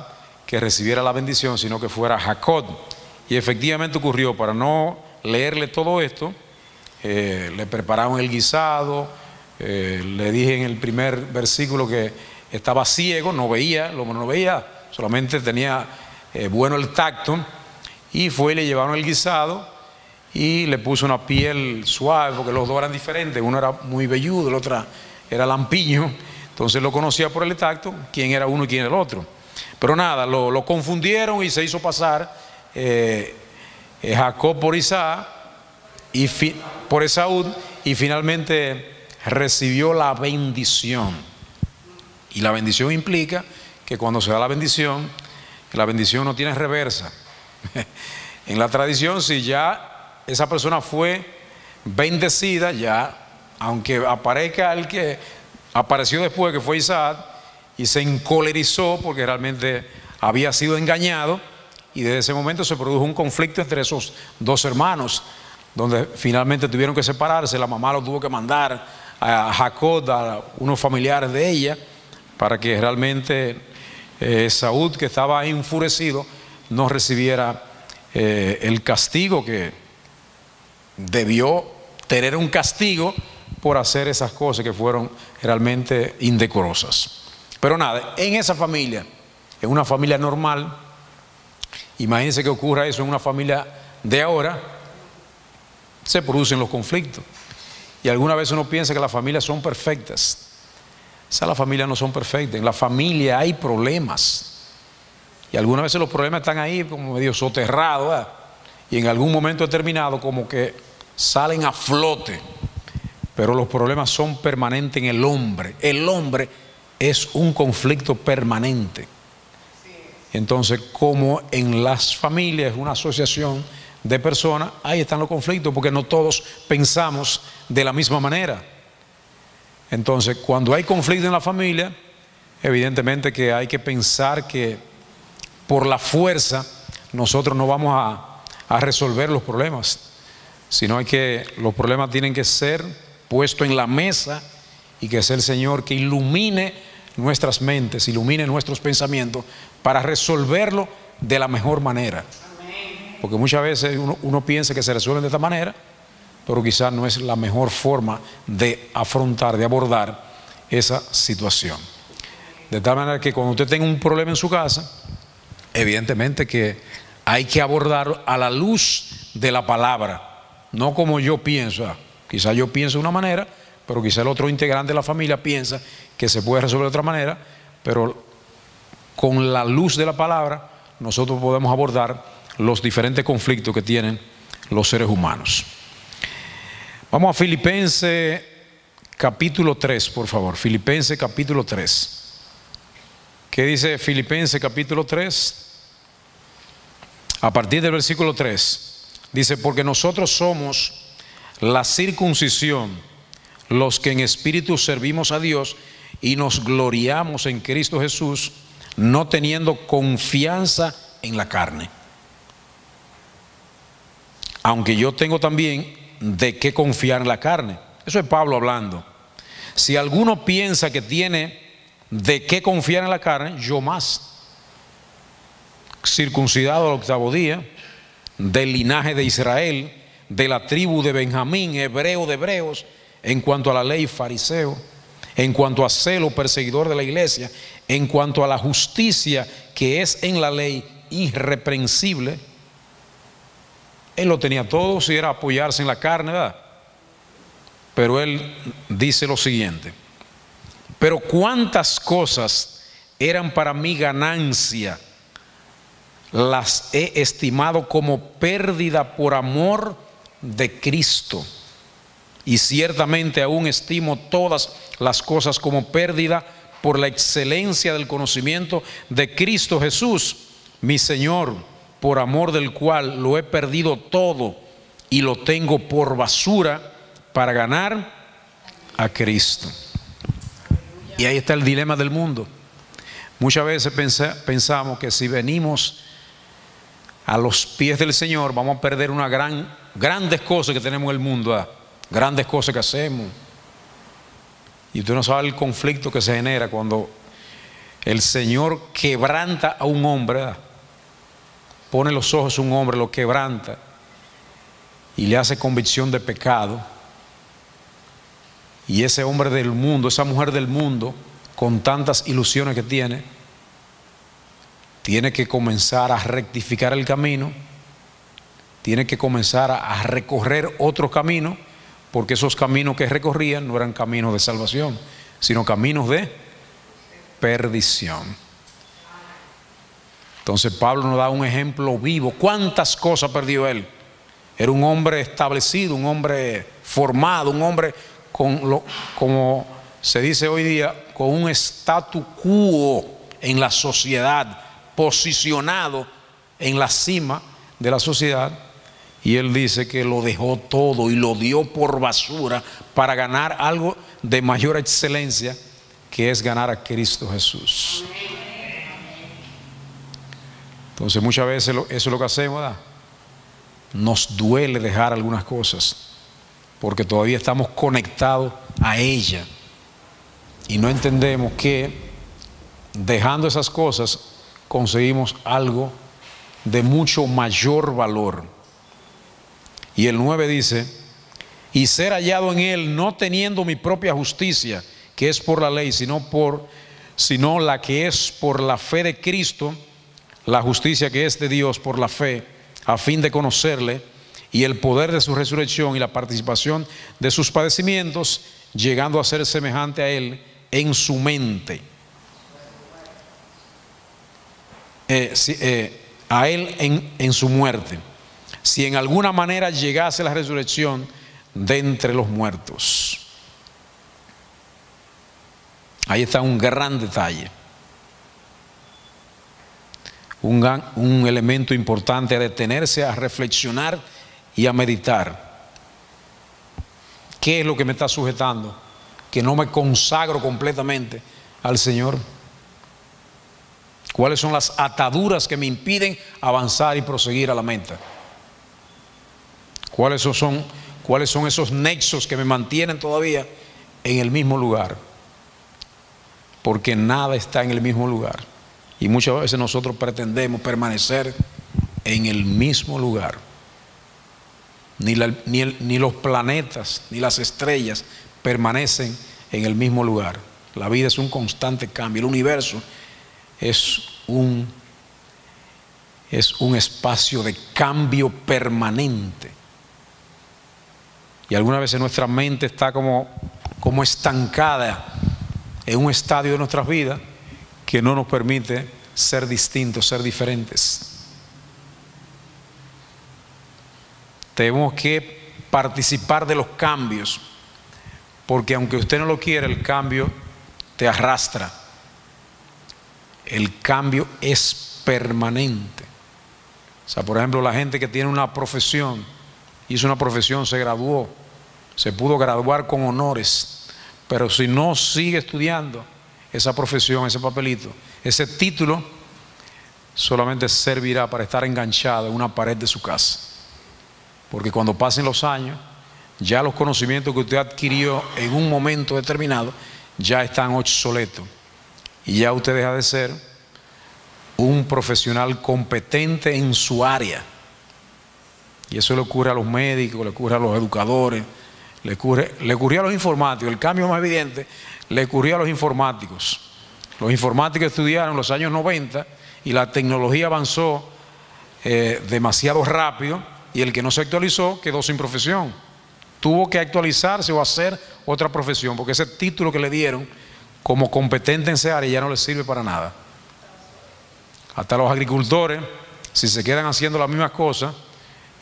que recibiera la bendición, sino que fuera Jacob. Y efectivamente ocurrió. Para no leerle todo esto, le prepararon el guisado. Le dije en el primer versículo que estaba ciego, no veía, solamente tenía bueno el tacto. Y fue y le llevaron el guisado y le puso una piel suave, porque los dos eran diferentes. Uno era muy velludo, el otro era lampiño. Entonces lo conocía por el tacto, quién era uno y quién era el otro. Pero nada, lo confundieron y se hizo pasar Jacob por Isaac y por Esaú, y finalmente recibió la bendición. Y la bendición implica que cuando se da la bendición no tiene reversa. En la tradición, si ya esa persona fue bendecida, ya, aunque aparezca el que apareció después, que fue Isaac, y se encolerizó porque realmente había sido engañado, y desde ese momento se produjo un conflicto entre esos dos hermanos, donde finalmente tuvieron que separarse. La mamá lo tuvo que mandar a Jacob, a unos familiares de ella, para que realmente Esaú, que estaba enfurecido, no recibiera el castigo que debió tener, un castigo por hacer esas cosas que fueron realmente indecorosas. Pero nada, en esa familia, en una familia normal, imagínense que ocurra eso en una familia de ahora, se producen los conflictos. Y alguna vez uno piensa que las familias son perfectas. Esas las familias no son perfectas. En la familia hay problemas. Y algunas veces los problemas están ahí como medio soterrados, ¿verdad? Y en algún momento determinado como que salen a flote. Pero los problemas son permanentes en el hombre. El hombre es un conflicto permanente. Entonces, como en las familias es una asociación de personas, ahí están los conflictos, porque no todos pensamos de la misma manera. Entonces, cuando hay conflicto en la familia, evidentemente que hay que pensar que por la fuerza nosotros no vamos a resolver los problemas, sino los problemas tienen que ser puestos en la mesa y que sea el Señor que ilumine nuestras mentes, ilumine nuestros pensamientos para resolverlo de la mejor manera. Porque muchas veces uno piensa que se resuelven de esta manera, pero quizás no es la mejor forma de afrontar, de abordar esa situación. De tal manera que cuando usted tenga un problema en su casa, evidentemente que hay que abordarlo a la luz de la palabra, no como yo pienso. Quizás yo pienso de una manera, pero quizás el otro integrante de la familia piensa que se puede resolver de otra manera, pero con la luz de la palabra nosotros podemos abordar los diferentes conflictos que tienen los seres humanos. Vamos a Filipenses capítulo 3, por favor. Filipenses capítulo 3. ¿Qué dice Filipenses capítulo 3? A partir del versículo 3. Dice, porque nosotros somos la circuncisión, los que en espíritu servimos a Dios y nos gloriamos en Cristo Jesús, no teniendo confianza en la carne. Aunque yo tengo también de qué confiar en la carne. Eso es Pablo hablando. Si alguno piensa que tiene de qué confiar en la carne, yo más. Circuncidado al 8º día, del linaje de Israel, de la tribu de Benjamín, hebreo de hebreos, en cuanto a la ley, fariseo, en cuanto a celo, perseguidor de la iglesia, en cuanto a la justicia que es en la ley, irreprensible. Él lo tenía todo si era apoyarse en la carne, ¿verdad? Pero él dice lo siguiente: pero cuántas cosas eran para mí ganancia, las he estimado como pérdida por amor de Cristo. Y ciertamente aún estimo todas las cosas como pérdida por la excelencia del conocimiento de Cristo Jesús, mi Señor, por amor del cual lo he perdido todo y lo tengo por basura para ganar a Cristo. Y ahí está el dilema del mundo. Muchas veces pensamos que si venimos a los pies del Señor vamos a perder grandes cosas que tenemos en el mundo, grandes cosas que hacemos. Y usted no sabe el conflicto que se genera cuando el Señor quebranta a un hombre, pone los ojos a un hombre, lo quebranta y le hace convicción de pecado. Y ese hombre del mundo, esa mujer del mundo, con tantas ilusiones que tiene que comenzar a rectificar el camino, tiene que comenzar a recorrer otro camino, porque esos caminos que recorrían no eran caminos de salvación, sino caminos de perdición. Entonces Pablo nos da un ejemplo vivo. ¿Cuántas cosas perdió él? Era un hombre establecido, un hombre formado, un hombre como se dice hoy día, con un statu quo en la sociedad, posicionado en la cima de la sociedad. Y él dice que lo dejó todo y lo dio por basura para ganar algo de mayor excelencia, que es ganar a Cristo Jesús. Entonces muchas veces eso es lo que hacemos, ¿verdad? Nos duele dejar algunas cosas porque todavía estamos conectados a ella y no entendemos que dejando esas cosas conseguimos algo de mucho mayor valor. Y el 9 dice: y ser hallado en él, no teniendo mi propia justicia, que es por la ley, sino la que es por la fe de Cristo, la justicia que es de Dios por la fe, a fin de conocerle y el poder de su resurrección y la participación de sus padecimientos, llegando a ser semejante a él en su mente. A él en su muerte, si en alguna manera llegase la resurrección de entre los muertos. Ahí está un gran detalle, un elemento importante a detenerse, a reflexionar y a meditar. ¿Qué es lo que me está sujetando? Que no me consagro completamente al Señor. ¿Cuáles son las ataduras que me impiden avanzar y proseguir a la meta? ¿Cuáles son esos nexos que me mantienen todavía en el mismo lugar? Porque nada está en el mismo lugar. Y muchas veces nosotros pretendemos permanecer en el mismo lugar. Ni los planetas, ni las estrellas permanecen en el mismo lugar. La vida es un constante cambio. El universo es un espacio de cambio permanente. Y algunas veces nuestra mente está como estancada en un estadio de nuestras vidas que no nos permite ser distintos, ser diferentes. Tenemos que participar de los cambios, porque aunque usted no lo quiera, el cambio te arrastra. El cambio es permanente. O sea, por ejemplo, la gente que tiene una profesión, hizo una profesión, se graduó, se pudo graduar con honores, pero si no sigue estudiando esa profesión, ese papelito, ese título, solamente servirá para estar enganchado en una pared de su casa. Porque cuando pasen los años, ya los conocimientos que usted adquirió en un momento determinado ya están obsoletos. Y ya usted deja de ser un profesional competente en su área. Y eso le ocurre a los médicos, le ocurre a los educadores, le ocurrió a los informáticos. El cambio más evidente le ocurrió a los informáticos. Los informáticos estudiaron en los años 90 y la tecnología avanzó demasiado rápido, y el que no se actualizó quedó sin profesión. Tuvo que actualizarse o hacer otra profesión, porque ese título que le dieron como competente en esa área ya no le sirve para nada. Hasta los agricultores, si se quedan haciendo las mismas cosas,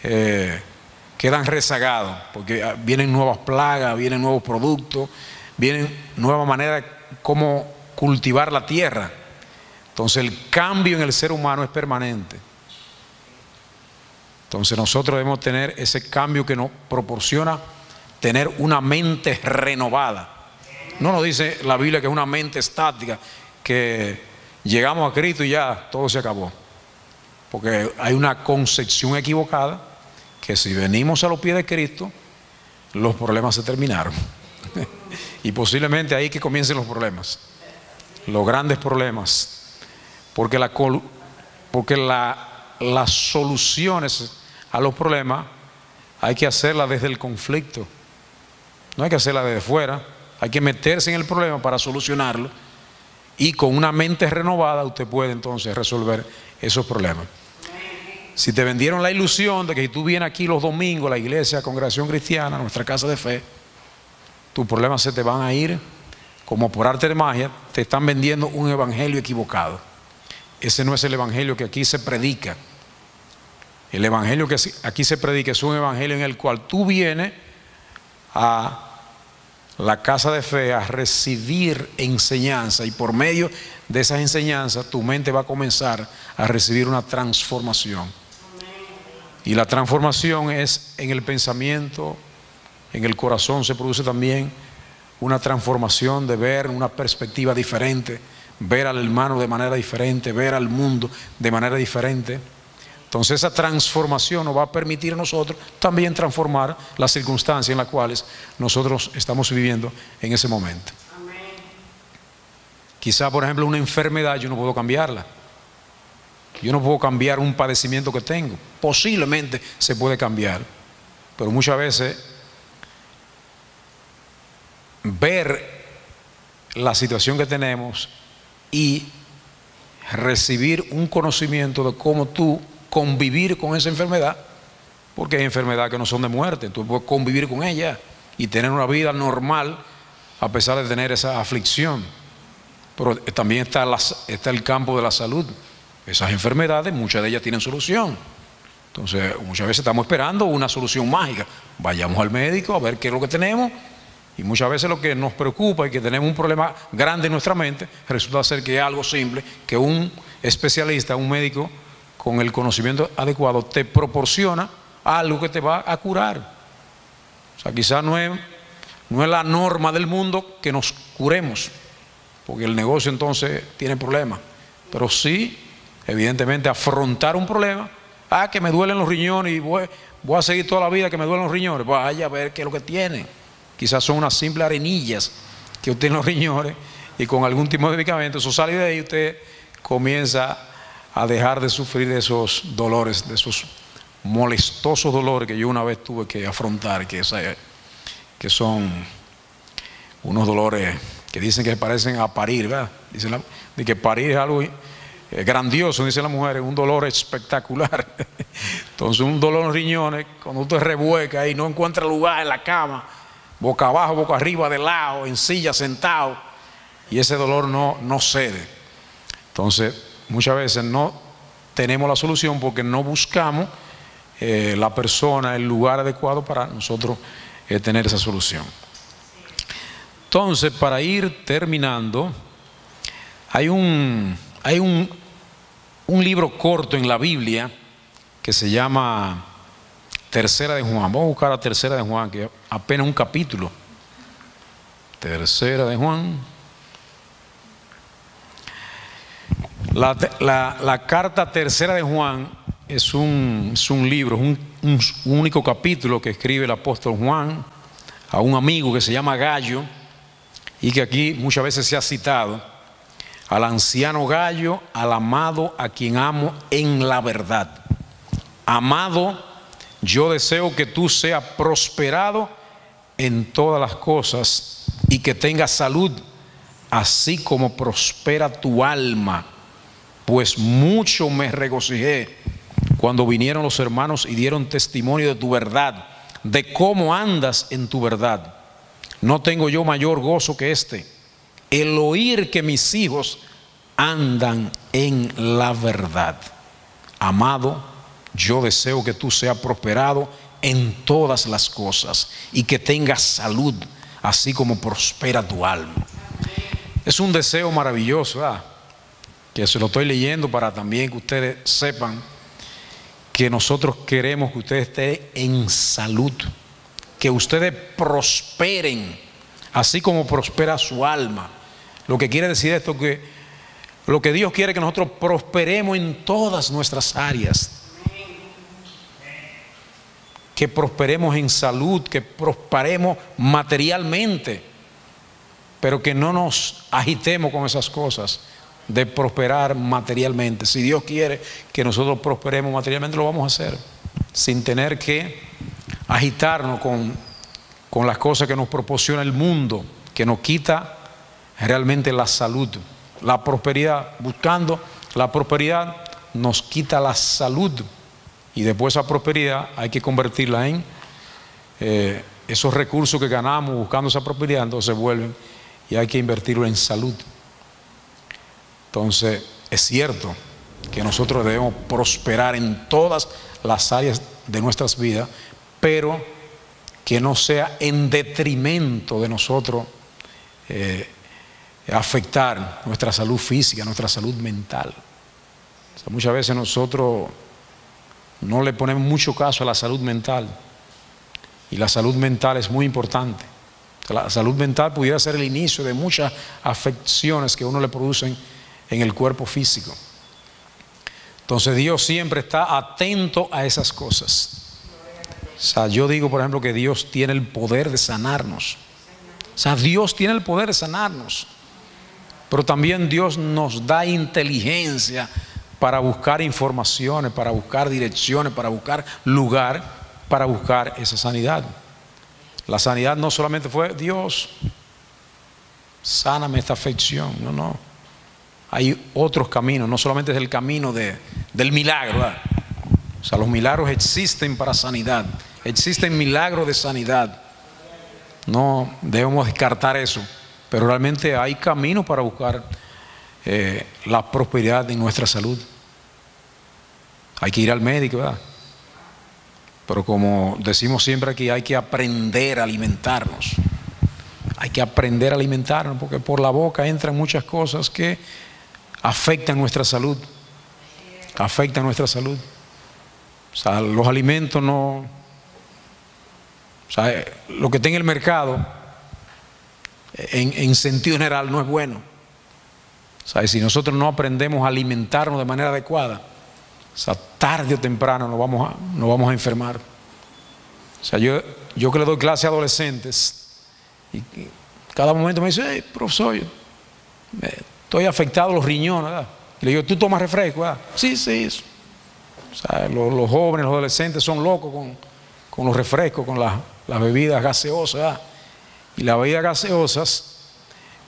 quedan rezagados, porque vienen nuevas plagas, vienen nuevos productos, vienen nuevas maneras de cómo cultivar la tierra. Entonces el cambio en el ser humano es permanente. Entonces nosotros debemos tener ese cambio que nos proporciona tener una mente renovada. No nos dice la Biblia que es una mente estática, que llegamos a Cristo y ya todo se acabó. Porque hay una concepción equivocada que si venimos a los pies de Cristo, los problemas se terminaron. Y posiblemente ahí que comiencen los problemas, los grandes problemas. Porque las soluciones a los problemas hay que hacerlas desde el conflicto. No hay que hacerlas desde fuera. Hay que meterse en el problema para solucionarlo. Y con una mente renovada usted puede entonces resolver esos problemas. Si te vendieron la ilusión de que si tú vienes aquí los domingos a la iglesia, Congregación Cristiana, nuestra casa de fe, tus problemas se te van a ir como por arte de magia. Te están vendiendo un evangelio equivocado. Ese no es el evangelio que aquí se predica. El evangelio que aquí se predica es un evangelio en el cual tú vienes a la casa de fe a recibir enseñanza, y por medio de esas enseñanzas tu mente va a comenzar a recibir una transformación. Y la transformación es en el pensamiento, en el corazón se produce también una transformación de ver una perspectiva diferente, ver al hermano de manera diferente, ver al mundo de manera diferente. Entonces esa transformación nos va a permitir a nosotros también transformar las circunstancias en las cuales nosotros estamos viviendo en ese momento. Quizá, por ejemplo, una enfermedad yo no puedo cambiarla. Yo no puedo cambiar un padecimiento que tengo. Posiblemente se puede cambiar, pero muchas veces ver la situación que tenemos y recibir un conocimiento de cómo tú convivir con esa enfermedad, porque hay enfermedades que no son de muerte, tú puedes convivir con ella y tener una vida normal a pesar de tener esa aflicción. Pero también está el campo de la salud. Esas enfermedades, muchas de ellas tienen solución. Entonces, muchas veces estamos esperando una solución mágica. Vayamos al médico a ver qué es lo que tenemos. Y muchas veces lo que nos preocupa y que tenemos un problema grande en nuestra mente, resulta ser que es algo simple, que un especialista, un médico con el conocimiento adecuado te proporciona algo que te va a curar. O sea, quizás no es la norma del mundo que nos curemos, porque el negocio entonces tiene problemas. Pero sí, evidentemente, afrontar un problema. Que me duelen los riñones y voy a seguir toda la vida que me duelen los riñones. Vaya a ver qué es lo que tiene. Quizás son unas simples arenillas que usted tiene en los riñones, y con algún tipo de medicamento, eso sale de ahí, usted comienza a dejar de sufrir de esos dolores, de esos molestosos dolores que yo una vez tuve que afrontar, que son unos dolores que dicen que se parecen a parir, ¿verdad? Dicen de que parir es algo grandioso, dicen las mujeres, un dolor espectacular. Entonces, un dolor en los riñones, cuando usted revuelca y no encuentra lugar en la cama, boca abajo, boca arriba, de lado, en silla, sentado, y ese dolor no cede. Entonces, muchas veces no tenemos la solución porque no buscamos la persona, el lugar adecuado para nosotros tener esa solución. Entonces, para ir terminando, hay un libro corto en la Biblia que se llama Tercera de Juan. Vamos a buscar a Tercera de Juan, que es apenas un capítulo. Tercera de Juan. La carta Tercera de Juan es un libro, un único capítulo que escribe el apóstol Juan a un amigo que se llama Gallo, y que aquí muchas veces se ha citado: al anciano Gallo, al amado, a quien amo en la verdad. Amado, yo deseo que tú seas prosperado en todas las cosas y que tengas salud, así como prospera tu alma. Pues mucho me regocijé cuando vinieron los hermanos y dieron testimonio de tu verdad, de cómo andas en tu verdad. No tengo yo mayor gozo que este, el oír que mis hijos andan en la verdad. Amado, yo deseo que tú seas prosperado en todas las cosas y que tengas salud, así como prospera tu alma. Es un deseo maravilloso, ¿verdad? Que se lo estoy leyendo para también que ustedes sepan que nosotros queremos que ustedes estén en salud, que ustedes prosperen, así como prospera su alma. Lo que quiere decir esto, que lo que Dios quiere es que nosotros prosperemos en todas nuestras áreas, que prosperemos en salud, que prosperemos materialmente, pero que no nos agitemos con esas cosas de prosperar materialmente. Si Dios quiere que nosotros prosperemos materialmente, lo vamos a hacer sin tener que agitarnos con las cosas que nos proporciona el mundo, que nos quita realmente la salud. La prosperidad, buscando la prosperidad, nos quita la salud, y después esa prosperidad hay que convertirla en esos recursos que ganamos buscando esa prosperidad, entonces vuelven y hay que invertirlo en salud. Entonces, es cierto que nosotros debemos prosperar en todas las áreas de nuestras vidas, pero que no sea en detrimento de nosotros afectar nuestra salud física, nuestra salud mental. O sea, muchas veces nosotros no le ponemos mucho caso a la salud mental, y la salud mental es muy importante. La salud mental pudiera ser el inicio de muchas afecciones que uno le producen en el cuerpo físico. Entonces Dios siempre está atento a esas cosas. O sea, yo digo, por ejemplo, que Dios tiene el poder de sanarnos. O sea, Dios tiene el poder de sanarnos, pero también Dios nos da inteligencia para buscar informaciones, para buscar direcciones, para buscar lugar, para buscar esa sanidad. La sanidad no solamente fue Dios, sáname esta afección. No. Hay otros caminos, no solamente es el camino del milagro, ¿verdad? O sea, los milagros existen para sanidad. Existen milagros de sanidad. no debemos descartar eso, pero realmente hay caminos para buscar la prosperidad en nuestra salud. Hay que ir al médico, ¿verdad? Pero como decimos siempre aquí, hay que aprender a alimentarnos. Hay que aprender a alimentarnos, porque por la boca entran muchas cosas que afectan nuestra salud. Afectan nuestra salud. O sea, los alimentos no... O sea, lo que está en el mercado, en sentido general, no es bueno. O sea, si nosotros no aprendemos a alimentarnos de manera adecuada, o sea, tarde o temprano nos vamos a enfermar. O sea, yo que le doy clase a adolescentes, y cada momento me dice, hey, profesor, estoy afectado a los riñones, ¿verdad? Y le digo, ¿tú tomas refresco, verdad? Sí, sí. O sea, los jóvenes, los adolescentes son locos con los refrescos, con las bebidas gaseosas, ¿verdad? Y las bebidas gaseosas,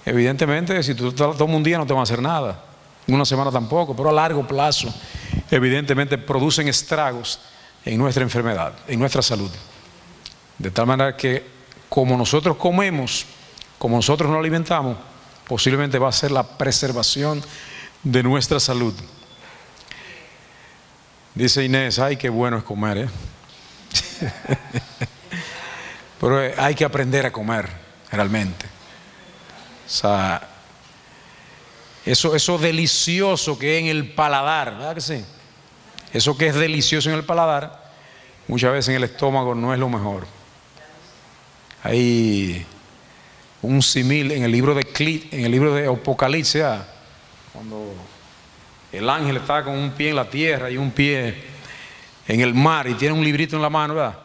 evidentemente, si tú tomas un día no te va a hacer nada, una semana tampoco, pero a largo plazo, evidentemente producen estragos en nuestra enfermedad, en nuestra salud. De tal manera que como nosotros comemos, como nosotros nos alimentamos, posiblemente va a ser la preservación de nuestra salud. Dice Inés, ay, qué bueno es comer, ¿eh? Pero hay que aprender a comer, realmente. O sea, eso delicioso que es en el paladar, ¿verdad que sí? Eso que es delicioso en el paladar, muchas veces en el estómago no es lo mejor. Hay un símil en el libro de Apocalipsis, ¿verdad? Cuando el ángel está con un pie en la tierra y un pie en el mar y tiene un librito en la mano, ¿verdad?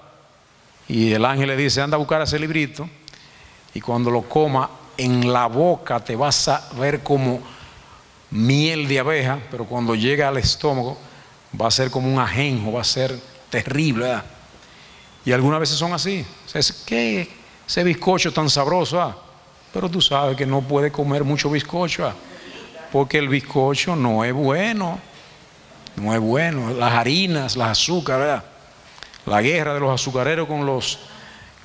Y el ángel le dice, anda a buscar ese librito y cuando lo coma en la boca te vas a ver como miel de abeja, pero cuando llega al estómago va a ser como un ajenjo, va a ser terrible, ¿verdad? Y algunas veces son así. O sea, ¿qué? Ese bizcocho tan sabroso, ¿verdad? Pero tú sabes que no puedes comer mucho bizcocho, ¿verdad? Porque el bizcocho no es bueno. No es bueno. Las harinas, las azúcares, ¿verdad? La guerra de los azucareros con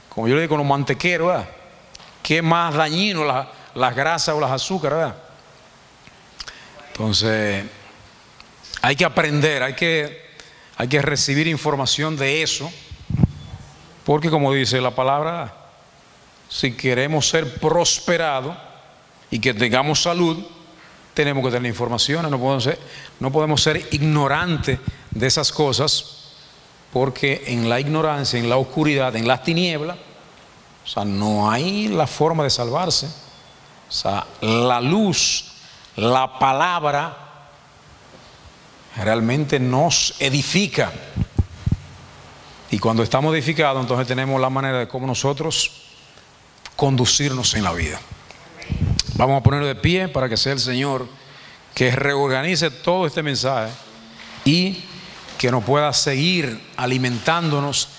como yo le digo, con los mantequeros, ¿verdad? ¿Qué más dañino las grasas o las azúcares, ¿verdad? Entonces, hay que aprender, hay que recibir información de eso, porque como dice la palabra, si queremos ser prosperados y que tengamos salud, tenemos que tener información, no podemos ser ignorantes de esas cosas, porque en la ignorancia, en la oscuridad, en las tinieblas, o sea, no hay la forma de salvarse. O sea, la luz, la palabra, realmente nos edifica. Y cuando estamos edificados, entonces tenemos la manera de cómo nosotros conducirnos en la vida. Vamos a ponerlo de pie para que sea el Señor que reorganice todo este mensaje y que nos pueda seguir alimentándonos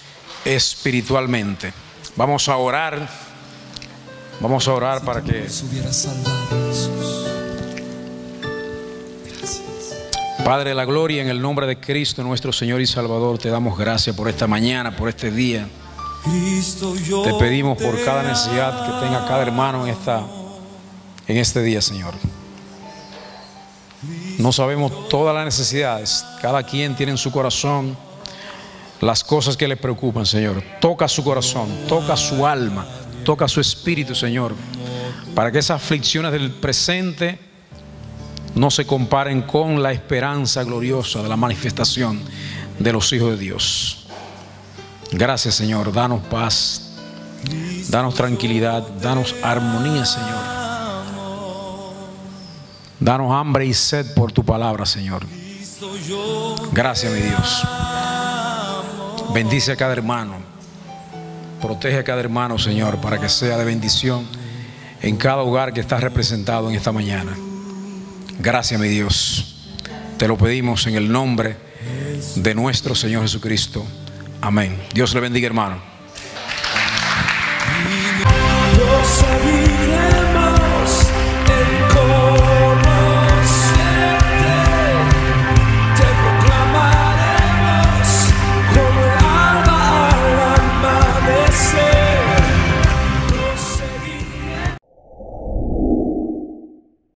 espiritualmente. Vamos a orar para que Padre de la gloria, en el nombre de Cristo nuestro Señor y Salvador, te damos gracias por esta mañana, por este día. Te pedimos por cada necesidad que tenga cada hermano en este día, Señor. No sabemos todas las necesidades, cada quien tiene en su corazón las cosas que le preocupan, Señor. Toca su corazón, toca su alma, toca su espíritu, Señor, para que esas aflicciones del presente no se comparen con la esperanza gloriosa de la manifestación de los hijos de Dios. Gracias, Señor. Danos paz, danos tranquilidad, danos armonía, Señor. Danos hambre y sed por tu palabra, Señor. Gracias, mi Dios. Bendice a cada hermano. Protege a cada hermano, Señor, para que sea de bendición en cada hogar que está representado en esta mañana. Gracias, mi Dios. Te lo pedimos en el nombre de nuestro Señor Jesucristo. Amén. Dios le bendiga, hermano.